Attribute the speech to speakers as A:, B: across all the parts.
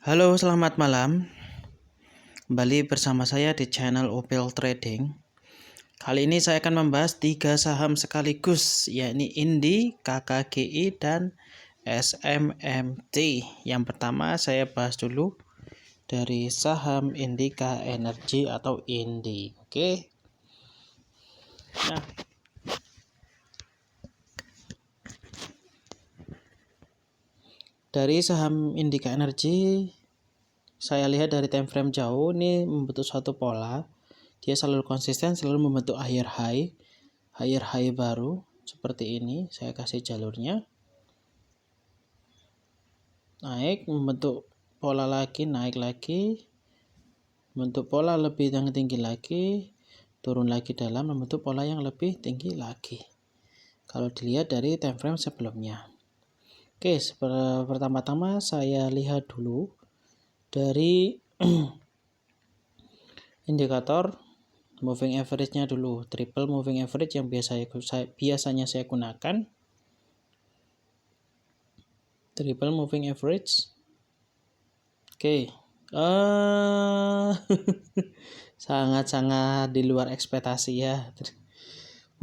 A: Halo, selamat malam. Kembali bersama saya di channel Opel Trading. Kali ini saya akan membahas 3 saham sekaligus, yakni Indi, KKGI, dan SMMT. Yang pertama saya bahas dulu dari saham Indika Energy atau Indi. Oke. Nah, dari saham Indika Energy, saya lihat dari time frame jauh ini membentuk suatu pola. Dia selalu konsisten, selalu membentuk higher high baru seperti ini. Saya kasih jalurnya. Naik, membentuk pola lagi, naik lagi. Membentuk pola lebih yang tinggi lagi, turun lagi dalam, membentuk pola yang lebih tinggi lagi. Kalau dilihat dari time frame sebelumnya. Oke, pertama-tama saya lihat dulu dari indikator moving average-nya dulu, triple moving average yang biasanya saya gunakan. Triple moving average. Oke. Sangat-sangat di luar ekspektasi ya.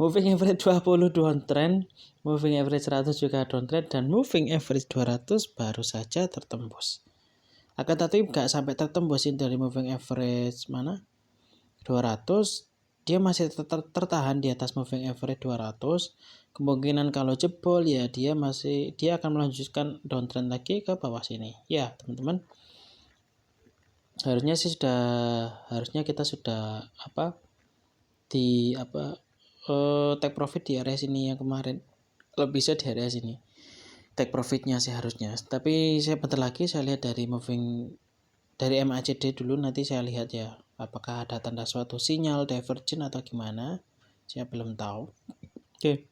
A: Moving average 20 downtrend, moving average 100 juga downtrend, dan moving average 200 baru saja tertembus. Akan tetapi nggak sampai tertembus dari moving average mana? 200, dia masih tertahan di atas moving average 200. Kemungkinan kalau jebol ya dia akan melanjutkan downtrend lagi ke bawah sini. Ya, teman-teman. Harusnya kita sudah take profit di area sini yang kemarin. Kalau bisa di area sini. Take profitnya sih harusnya. Tapi saya bentar lagi saya lihat dari MACD dulu, nanti saya lihat ya apakah ada tanda suatu sinyal divergent atau gimana, saya belum tahu. Oke.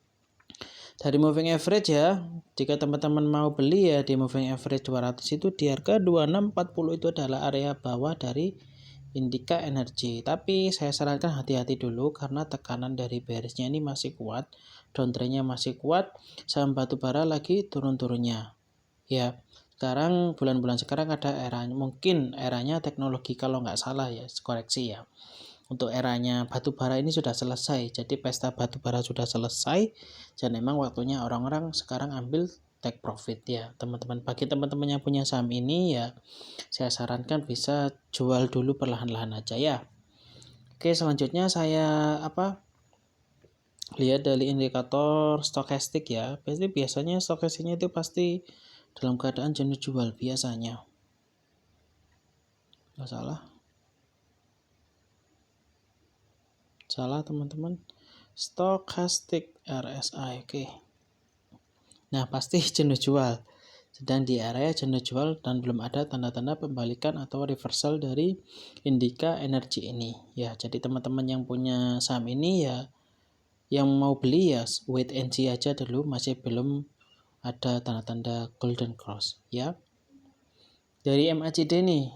A: Dari moving average ya, jika teman-teman mau beli ya di moving average 200 itu di harga 2640 itu adalah area bawah dari Indika Energy. Tapi saya sarankan hati-hati dulu karena tekanan dari bearish-nya ini masih kuat, downtrend-nya masih kuat, saham batubara lagi turun-turunnya. Ya, bulan-bulan sekarang ada mungkin eranya teknologi kalau nggak salah ya, koreksi ya. Untuk eranya batubara ini sudah selesai, jadi pesta batubara sudah selesai, dan memang waktunya orang-orang sekarang ambil take profit ya teman-teman. Bagi teman-teman yang punya saham ini ya, saya sarankan bisa jual dulu perlahan-lahan aja ya. Oke, selanjutnya saya lihat dari indikator stokastik ya. Biasanya stokastiknya itu pasti dalam keadaan jenuh jual biasanya. Nggak salah teman-teman. Stokastik RSI. Oke. Nah, pasti jenuh jual. Sedang di area jenuh jual dan belum ada tanda-tanda pembalikan atau reversal dari Indika Energy ini. Ya, jadi teman-teman yang punya saham ini ya, yang mau beli ya wait and see aja dulu, masih belum ada tanda-tanda golden cross ya. Dari MACD nih,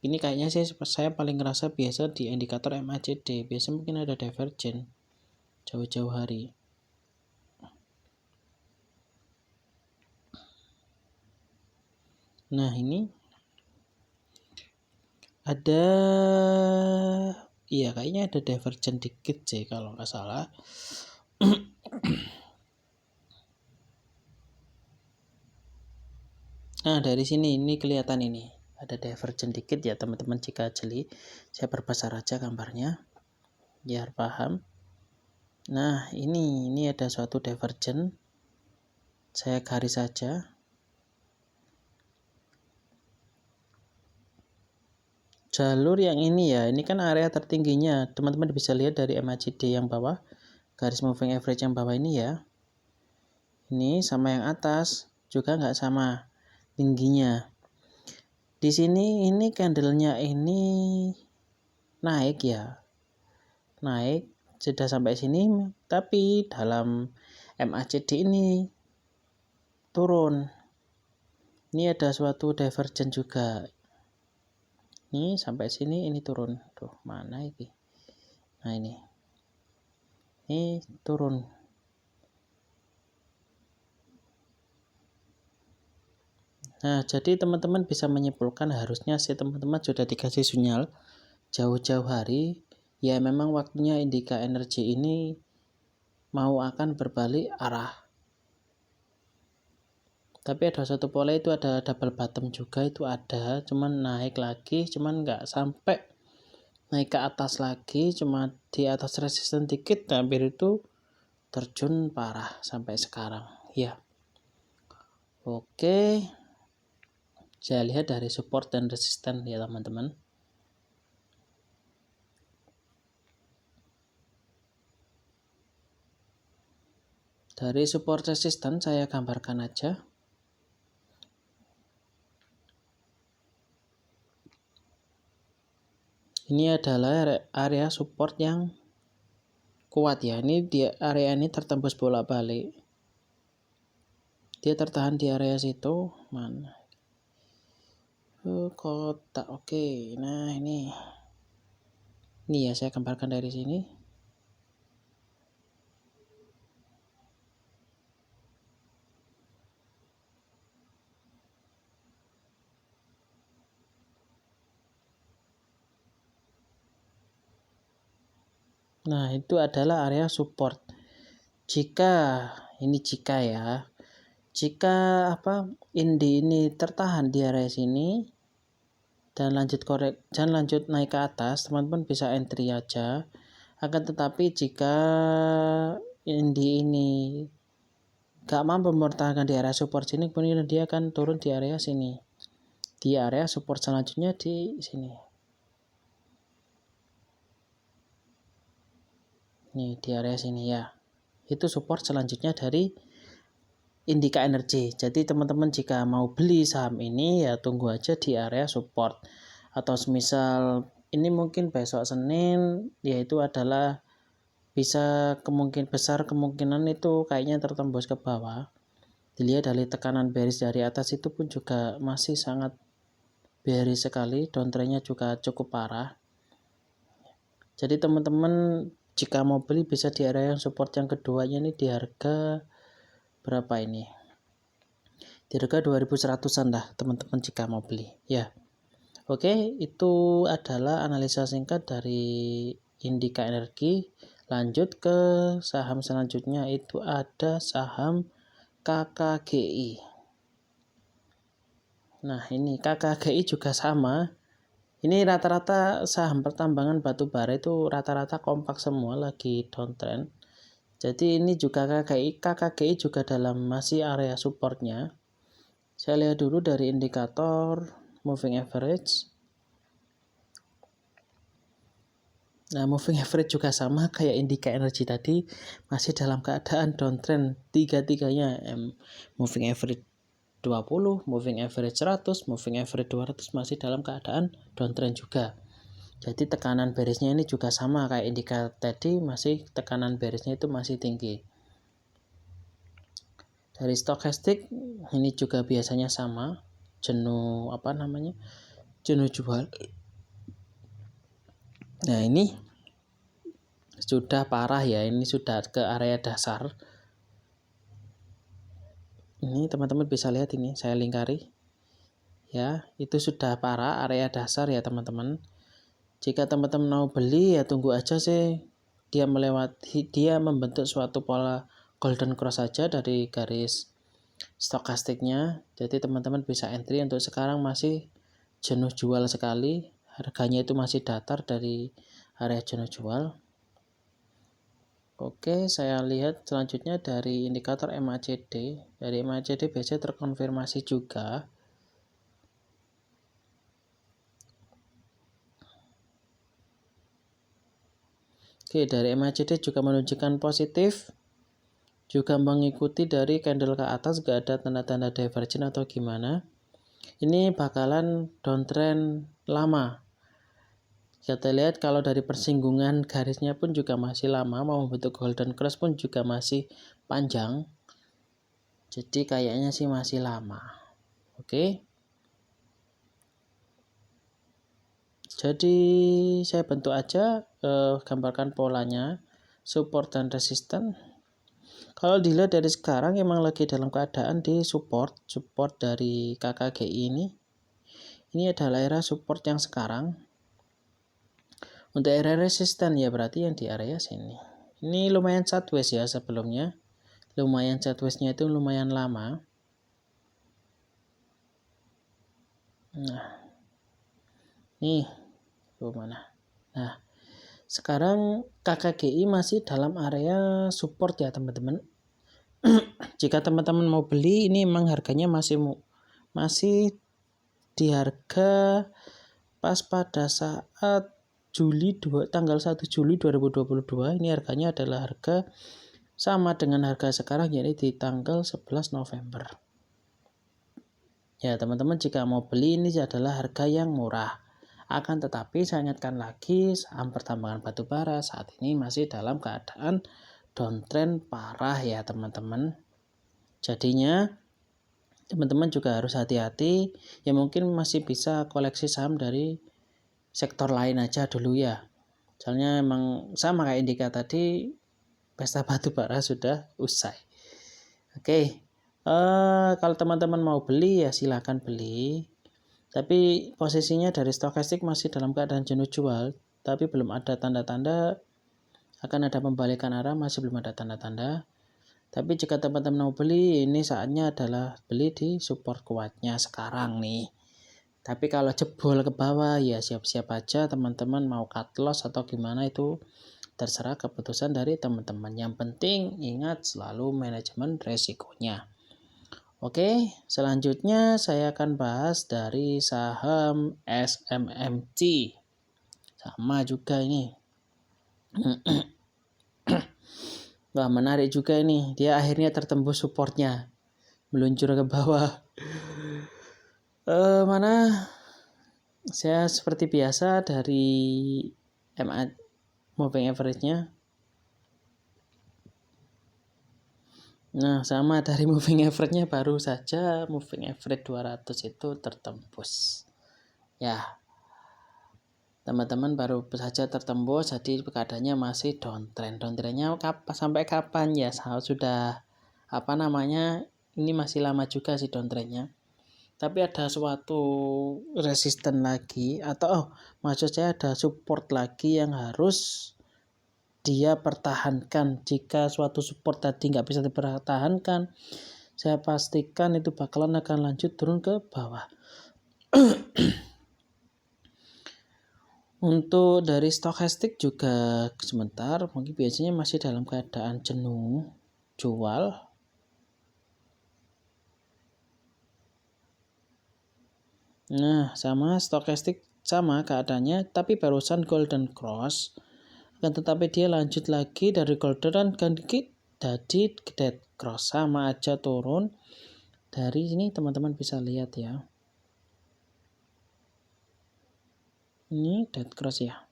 A: ini kayaknya saya paling ngerasa biasa di indikator MACD, biasa mungkin ada divergent jauh-jauh hari. Nah, ini ada, iya kayaknya ada divergent dikit sih kalau nggak salah. Nah, dari sini ini kelihatan ini ada divergent dikit ya teman-teman, jika jeli saya perbesar aja gambarnya biar paham. Nah, ini ada suatu divergent, saya garis saja. Jalur yang ini ya, ini kan area tertingginya, teman-teman bisa lihat dari MACD yang bawah, garis moving average yang bawah ini ya. Ini sama yang atas juga nggak sama tingginya. Di sini ini candlenya ini naik ya, naik sudah sampai sini, tapi dalam MACD ini turun. Ini ada suatu divergent juga. Ini sampai sini ini turun. Tuh, mana ini? Nah, ini turun. Nah, jadi teman-teman bisa menyimpulkan harusnya si teman-teman sudah dikasih sinyal jauh-jauh hari, ya memang waktunya indika energi ini mau akan berbalik arah. Tapi ada satu pola itu ada double bottom juga, itu ada, cuman naik lagi, cuman nggak sampai naik ke atas lagi, cuma di atas resisten dikit, hampir itu terjun parah sampai sekarang. Ya, oke. Saya lihat dari support dan resisten ya teman-teman. Dari support resisten saya gambarkan aja. Ini adalah area support yang kuat ya. Ini di area ini tertembus bolak-balik. Dia tertahan di area situ. Mana? Kotak. Oke. Nah, ini. Ini ya saya gambarkan dari sini. Nah, itu adalah area support. Jika ya. Jika indi ini tertahan di area sini dan lanjut naik ke atas, teman-teman bisa entry aja. Akan tetapi jika indi ini gak mampu mempertahankan di area support sini, kemudian dia akan turun di area sini. Di area support selanjutnya di sini. Nih di area sini ya. Itu support selanjutnya dari indika energi. Jadi teman-teman jika mau beli saham ini ya tunggu aja di area support. Atau semisal ini mungkin besok Senin, yaitu adalah bisa kemungkinan itu kayaknya tertembus ke bawah. Dilihat dari tekanan bearish dari atas itu pun juga masih sangat bearish sekali, downtrendnya juga cukup parah. Jadi teman-teman jika mau beli bisa di area yang support yang keduanya ini di harga berapa ini? Di harga 2100-an lah teman-teman jika mau beli ya. Oke, itu adalah analisa singkat dari indika energi. Lanjut ke saham selanjutnya, itu ada saham KKGI. Nah, ini KKGI juga sama. Ini rata-rata saham pertambangan batu bara itu rata-rata kompak semua lagi downtrend. Jadi ini juga KKGI juga dalam masih area supportnya. Saya lihat dulu dari indikator moving average. Nah, moving average juga sama kayak indika energi tadi, masih dalam keadaan downtrend tiga-tiganya. Moving average 20, moving average 100, moving average 200 masih dalam keadaan downtrend juga. Jadi tekanan bearishnya ini juga sama kayak indikator tadi, masih tekanan bearishnya itu masih tinggi. Dari stokastik ini juga biasanya sama, jenuh jenuh jual. Nah, ini sudah parah ya, ini sudah ke area dasar. Ini teman-teman bisa lihat ini, saya lingkari. Ya, itu sudah parah area dasar ya teman-teman. Jika teman-teman mau beli ya tunggu aja sih dia membentuk suatu pola golden cross saja dari garis stokastiknya. Jadi teman-teman bisa entry. Untuk sekarang masih jenuh jual sekali, harganya itu masih datar dari area jenuh jual. Oke, saya lihat selanjutnya dari indikator MACD. Dari MACD biasanya terkonfirmasi juga. Oke, dari MACD juga menunjukkan positif. Juga mengikuti dari candle ke atas, gak ada tanda-tanda divergence atau gimana. Ini bakalan downtrend lama. Kita lihat kalau dari persinggungan garisnya pun juga masih lama, mau membentuk golden cross pun juga masih panjang. Jadi kayaknya sih masih lama. Oke. Jadi saya bentuk aja gambarkan polanya, support dan resisten. Kalau dilihat dari sekarang emang lagi dalam keadaan di support dari KKGI ini. Ini adalah era support yang sekarang. Untuk area resisten ya berarti yang di area sini. Ini lumayan sideways ya sebelumnya. Lumayan sideways-nya itu lumayan lama. Nah, nih, mana? Nah, sekarang KKGI masih dalam area support ya teman-teman. Jika teman-teman mau beli, ini memang harganya masih di harga pas pada saat tanggal 1 Juli 2022. Ini harganya adalah harga sama dengan harga sekarang, yaitu di tanggal 11 November. Ya teman-teman, jika mau beli ini adalah harga yang murah. Akan tetapi saya ingatkan lagi, saham pertambangan batubara saat ini masih dalam keadaan downtrend parah ya teman-teman. Jadinya teman-teman juga harus hati-hati. Ya mungkin masih bisa koleksi saham dari sektor lain aja dulu ya. Soalnya emang sama kayak Indika tadi, pesta batubara sudah usai. Oke. Kalau teman-teman mau beli ya silakan beli. Tapi posisinya dari stokastik masih dalam keadaan jenuh jual, tapi belum ada tanda-tanda akan ada pembalikan arah, masih belum ada tanda-tanda. Tapi jika teman-teman mau beli, ini saatnya adalah beli di support kuatnya sekarang nih. Tapi kalau jebol ke bawah ya siap-siap aja teman-teman mau cut loss atau gimana, itu terserah keputusan dari teman-teman. Yang penting ingat selalu manajemen resikonya. Oke, selanjutnya saya akan bahas dari saham SMMT. Sama juga ini. Wah, menarik juga ini. Dia akhirnya tertembus supportnya. Meluncur ke bawah. Mana? Saya seperti biasa dari MA moving average-nya. Nah, sama dari moving average-nya baru saja moving average 200 itu tertembus. Ya, teman-teman baru saja tertembus, jadi keadaannya masih downtrend. Downtrendnya sampai kapan ya? Sudah ini masih lama juga sih downtrendnya. Tapi ada suatu resisten lagi maksud saya ada support lagi yang harus dia pertahankan. Jika suatu support tadi nggak bisa dipertahankan, saya pastikan itu bakalan akan lanjut turun ke bawah. Untuk dari stokastik juga sebentar, mungkin biasanya masih dalam keadaan jenuh jual. Nah, sama stokastik sama keadaannya, tapi barusan golden cross. Akan tetapi dia lanjut lagi dari golden kan dikit jadi dead cross, sama aja turun. Dari sini teman-teman bisa lihat ya. Ini dead cross ya.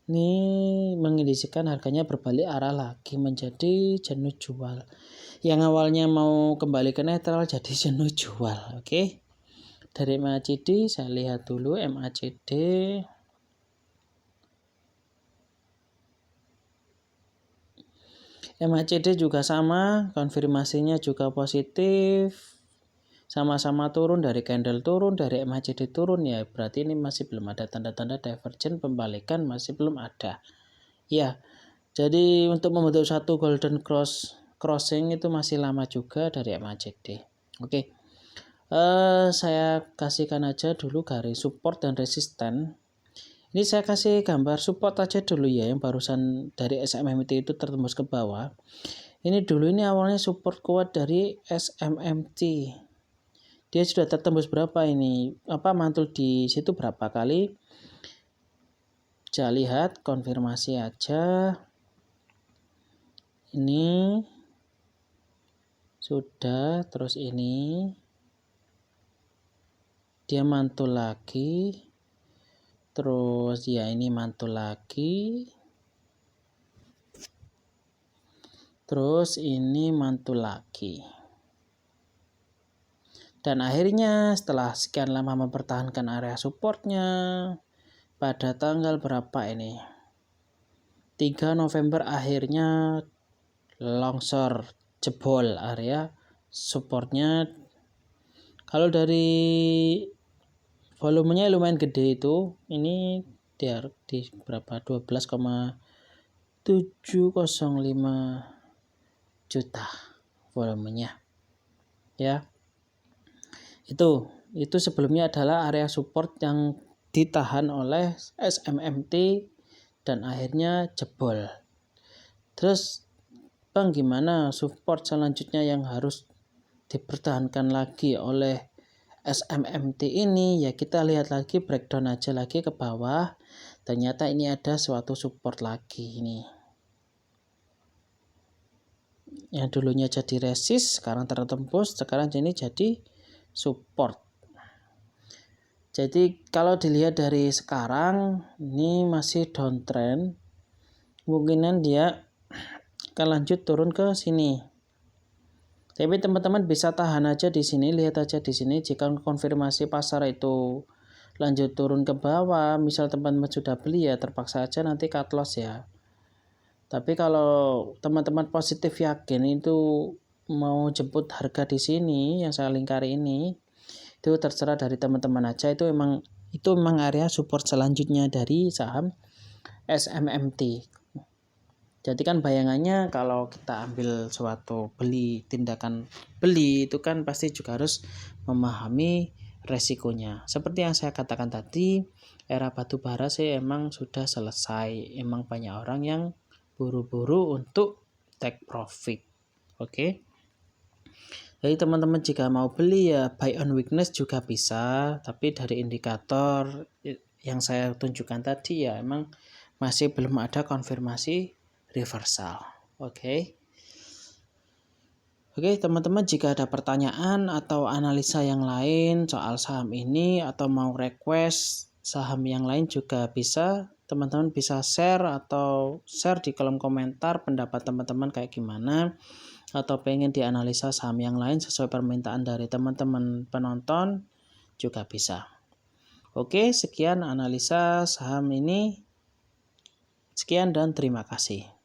A: Ini mengindikasikan harganya berbalik arah lagi menjadi jenuh jual. Yang awalnya mau kembali ke netral jadi jenuh jual. Oke. Dari MACD saya lihat dulu MACD. MACD juga sama, konfirmasinya juga positif. Sama-sama turun, dari candle turun, dari MACD turun ya, berarti ini masih belum ada tanda-tanda divergen, pembalikan masih belum ada. Ya, jadi untuk membentuk satu golden crossing itu masih lama juga dari MACD. Oke. Saya kasihkan aja dulu garis support dan resisten. Ini saya kasih gambar support aja dulu ya, yang barusan dari SMMT itu tertembus ke bawah. Ini awalnya support kuat dari SMMT. Dia sudah tertembus berapa ini? Mantul di situ berapa kali? Saya lihat, konfirmasi aja. Ini sudah, terus ini dia mantul lagi. Terus ya ini mantul lagi. Terus ini mantul lagi. Dan akhirnya setelah sekian lama mempertahankan area supportnya, pada tanggal berapa ini? 3 November akhirnya longsor, jebol area supportnya. Kalau dari volumenya lumayan gede itu, ini di berapa, 12,705 juta volumenya ya. Itu sebelumnya adalah area support yang ditahan oleh SMMT dan akhirnya jebol. Terus Bang, gimana support selanjutnya yang harus dipertahankan lagi oleh SMMT ini? Ya kita lihat lagi, breakdown aja lagi ke bawah. Ternyata ini ada suatu support lagi ini. Yang dulunya jadi resist, sekarang tertembus, sekarang ini jadi support. Jadi kalau dilihat dari sekarang, ini masih downtrend. Kemungkinan dia akan lanjut turun ke sini. Tapi teman-teman bisa tahan aja di sini, lihat aja di sini. Jika konfirmasi pasar itu lanjut turun ke bawah, misal teman-teman sudah beli ya terpaksa aja nanti cut loss ya. Tapi kalau teman-teman positif yakin itu mau jemput harga di sini yang saya lingkari ini, itu terserah dari teman-teman aja. Itu memang area support selanjutnya dari saham SMMT. Jadi kan bayangannya kalau kita ambil suatu tindakan beli itu kan pasti juga harus memahami resikonya. Seperti yang saya katakan tadi, era batu bara sih emang sudah selesai. Emang banyak orang yang buru-buru untuk take profit. Oke. Jadi teman-teman jika mau beli ya buy on weakness juga bisa, tapi dari indikator yang saya tunjukkan tadi ya emang masih belum ada konfirmasi reversal. Oke, teman-teman jika ada pertanyaan atau analisa yang lain soal saham ini atau mau request saham yang lain juga bisa, teman-teman bisa share di kolom komentar pendapat teman-teman kayak gimana, atau pengen dianalisa saham yang lain sesuai permintaan dari teman-teman penonton juga bisa. Oke, sekian analisa saham ini. Sekian dan terima kasih.